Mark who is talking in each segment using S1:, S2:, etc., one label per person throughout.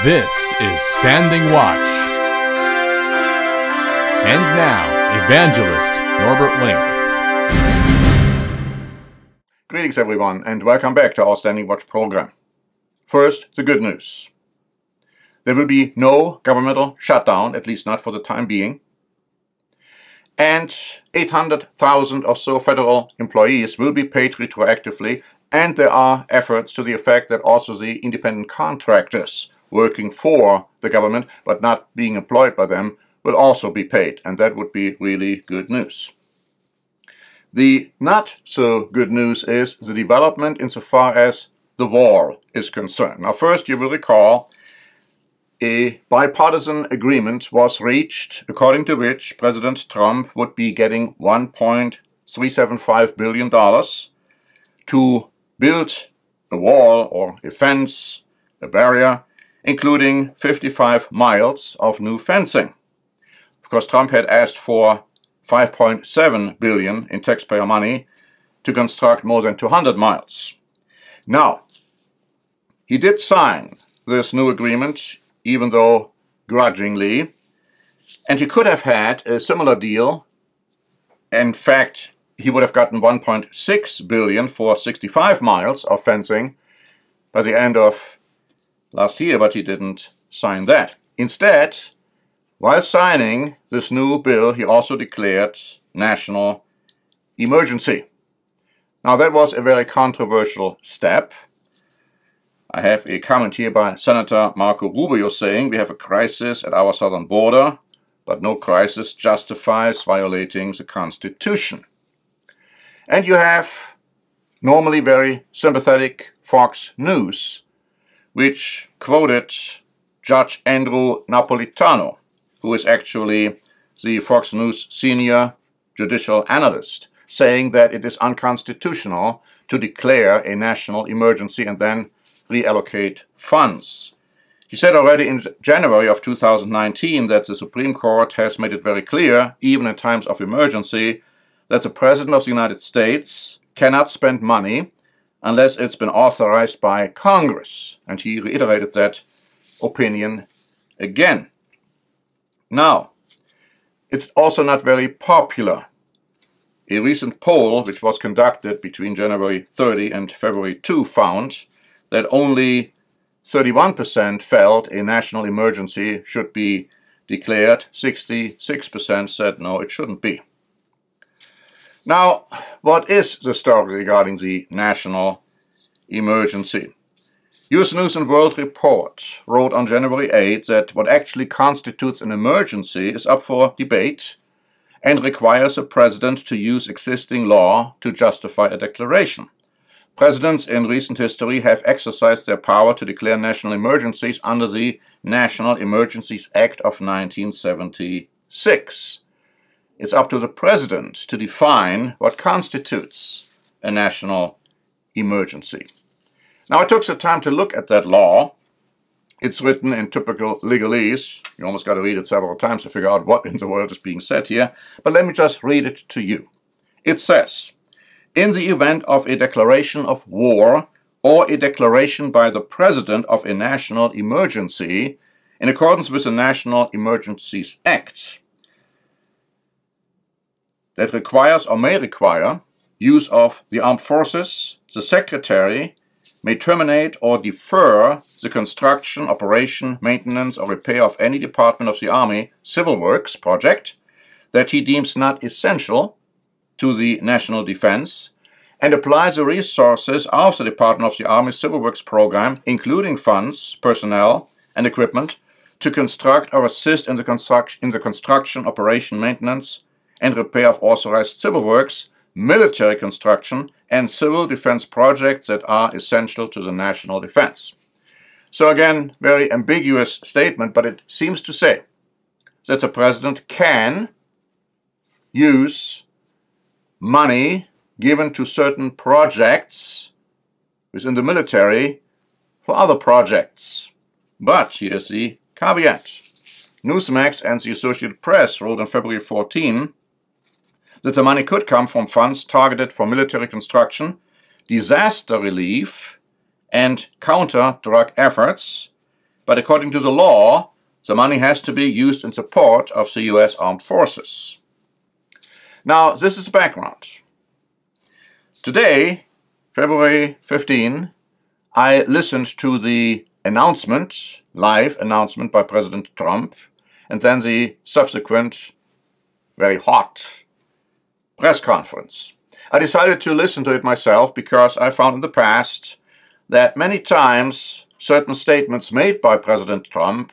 S1: This is Standing Watch. And now, Evangelist Norbert Link.
S2: Greetings everyone, and welcome back to our Standing Watch program. First, the good news. There will be no governmental shutdown, at least not for the time being. And 800,000 or so federal employees will be paid retroactively, and there are efforts to the effect that also the independent contractors working for the government but not being employed by them will also be paid, and that would be really good news. The not so good news is the development insofar as the war is concerned. Now first, you will recall a bipartisan agreement was reached according to which President Trump would be getting $1.375 billion to build a wall or a fence, a barrier, including 55 miles of new fencing. Of course, Trump had asked for $5.7 billion in taxpayer money to construct more than 200 miles. Now, he did sign this new agreement, even though grudgingly, and he could have had a similar deal. In fact, he would have gotten $1.6 billion for 65 miles of fencing by the end of last year, but he didn't sign that. Instead, while signing this new bill, he also declared national emergency. Now, that was a very controversial step. I have a comment here by Senator Marco Rubio saying, "We have a crisis at our southern border, but no crisis justifies violating the Constitution." And you have normally very sympathetic Fox News, which quoted Judge Andrew Napolitano, who is actually the Fox News senior judicial analyst, saying that it is unconstitutional to declare a national emergency and then reallocate funds. He said already in January of 2019 that the Supreme Court has made it very clear, even in times of emergency, that the President of the United States cannot spend money unless it's been authorized by Congress. And he reiterated that opinion again. Now, it's also not very popular. A recent poll, which was conducted between January 30 and February 2, found that only 31% felt a national emergency should be declared. 66% said no, it shouldn't be. Now, what is the story regarding the national emergency? U.S. News and World Report wrote on January 8 that what actually constitutes an emergency is up for debate and requires a president to use existing law to justify a declaration. Presidents in recent history have exercised their power to declare national emergencies under the National Emergencies Act of 1976. It's up to the president to define what constitutes a national emergency. Now, I took some time to look at that law. It's written in typical legalese. You almost got to read it several times to figure out what in the world is being said here. But let me just read it to you. It says, "In the event of a declaration of war or a declaration by the President of a national emergency, in accordance with the National Emergencies Act, that requires or may require use of the armed forces, the Secretary may terminate or defer the construction, operation, maintenance, or repair of any department of the Army civil works project that he deems not essential to the national defense, and apply the resources of the Department of the Army Civil Works program, including funds, personnel, and equipment, to construct or assist in the construction, operation, maintenance, and repair of authorized civil works, military construction, and civil defense projects that are essential to the national defense." So again, very ambiguous statement, but it seems to say that the president can use money given to certain projects within the military for other projects. But here's the caveat. Newsmax and the Associated Press wrote on February 14 that the money could come from funds targeted for military construction, disaster relief, and counter-drug efforts, but according to the law, the money has to be used in support of the U.S. armed forces. Now, this is the background. Today, February 15, I listened to the announcement, live announcement by President Trump, and then the subsequent, very hot press conference. I decided to listen to it myself because I found in the past that many times certain statements made by President Trump,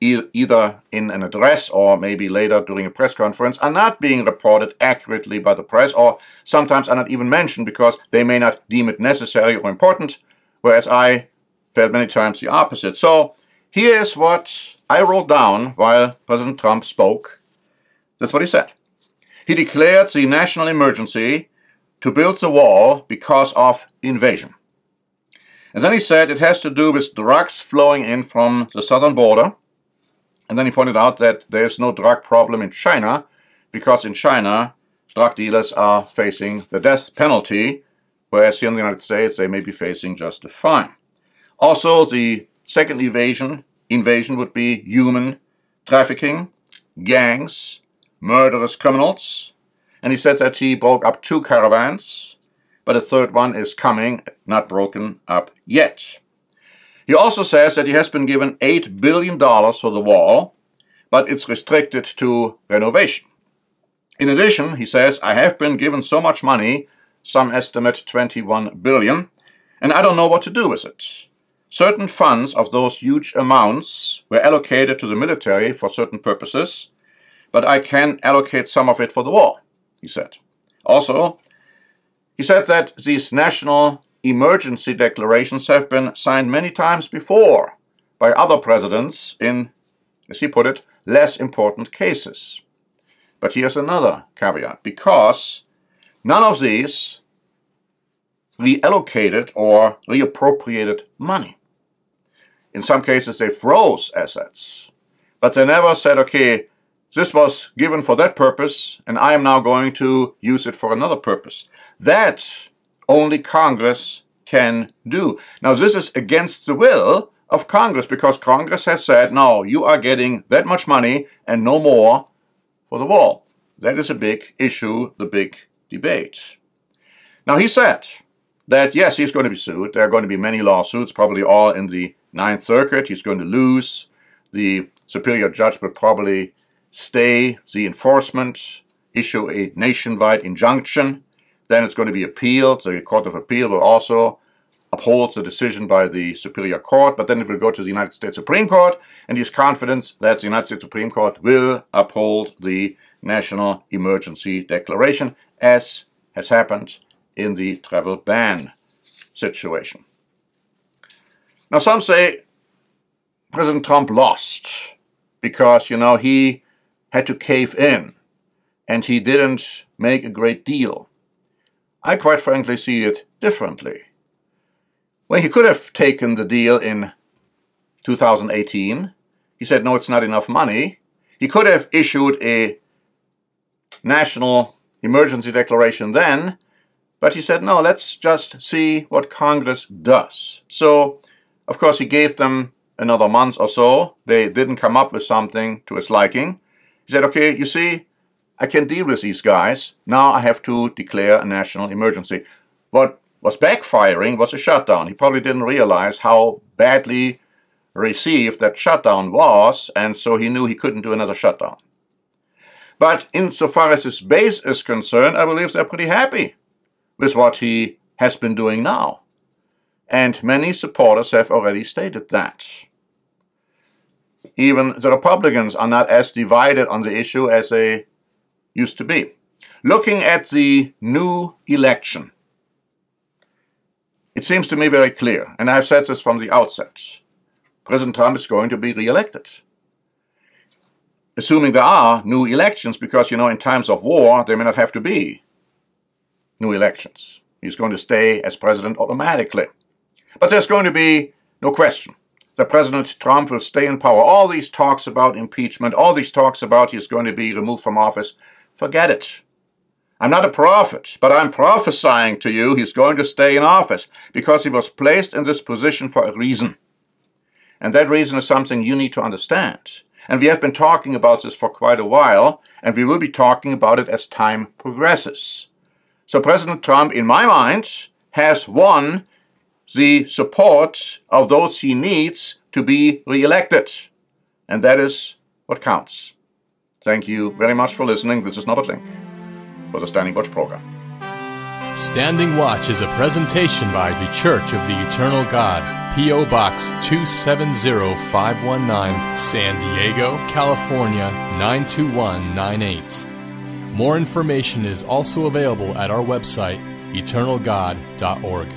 S2: either in an address or maybe later during a press conference, are not being reported accurately by the press, or sometimes are not even mentioned because they may not deem it necessary or important, whereas I felt many times the opposite. So here's what I wrote down while President Trump spoke. That's what he said. He declared the national emergency to build the wall because of invasion. And then he said it has to do with drugs flowing in from the southern border. And then he pointed out that there's no drug problem in China because in China, drug dealers are facing the death penalty, whereas here in the United States, they may be facing just a fine. Also, the second invasion would be human trafficking, gangs, murderous criminals. And he said that he broke up 2 caravans, but a third one is coming, not broken up yet. He also says that he has been given $8 billion for the wall, but it's restricted to renovation. In addition, he says, I have been given so much money, some estimate $21 billion, and I don't know what to do with it. Certain funds of those huge amounts were allocated to the military for certain purposes, but I can allocate some of it for the wall, he said. Also, he said that these national emergency declarations have been signed many times before by other presidents in, as he put it, less important cases. But here's another caveat, because none of these reallocated or reappropriated money. In some cases, they froze assets, but they never said, okay, this was given for that purpose, and I am now going to use it for another purpose. That only Congress can do. Now, this is against the will of Congress, because Congress has said, no, you are getting that much money and no more for the wall. That is a big issue, the big debate. Now, he said that, yes, he's going to be sued. There are going to be many lawsuits, probably all in the Ninth Circuit. He's going to lose. The superior judge will probably stay the enforcement, issue a nationwide injunction. Then it's going to be appealed. The Court of Appeal will also uphold the decision by the Superior Court, but then it will go to the United States Supreme Court, and he's confident that the United States Supreme Court will uphold the National Emergency Declaration, as has happened in the travel ban situation. Now, some say President Trump lost because, he had to cave in, and he didn't make a great deal. I quite frankly see it differently. Well, he could have taken the deal in 2018. He said, no, it's not enough money. He could have issued a national emergency declaration then, but he said, no, let's just see what Congress does. So, of course, he gave them another month or so. They didn't come up with something to his liking. He said, okay, you see, I can deal with these guys. Now I have to declare a national emergency. What was backfiring was a shutdown. He probably didn't realize how badly received that shutdown was, and so he knew he couldn't do another shutdown. But insofar as his base is concerned, I believe they're pretty happy with what he has been doing now. And many supporters have already stated that. Even the Republicans are not as divided on the issue as they used to be. Looking at the new election, it seems to me very clear, and I've said this from the outset, President Trump is going to be re-elected. Assuming there are new elections, because, in times of war, there may not have to be new elections. He's going to stay as president automatically. But there's going to be no question that President Trump will stay in power. All these talks about impeachment, all these talks about he's going to be removed from office, forget it. I'm not a prophet, but I'm prophesying to you he's going to stay in office because he was placed in this position for a reason. And that reason is something you need to understand. And we have been talking about this for quite a while, and we will be talking about it as time progresses. So President Trump, in my mind, has won the support of those he needs to be reelected. And that is what counts. Thank you very much for listening. This is Norbert Link for the Standing Watch program.
S1: Standing Watch is a presentation by The Church of the Eternal God, P.O. Box 270519, San Diego, California 92198. More information is also available at our website, eternalgod.org.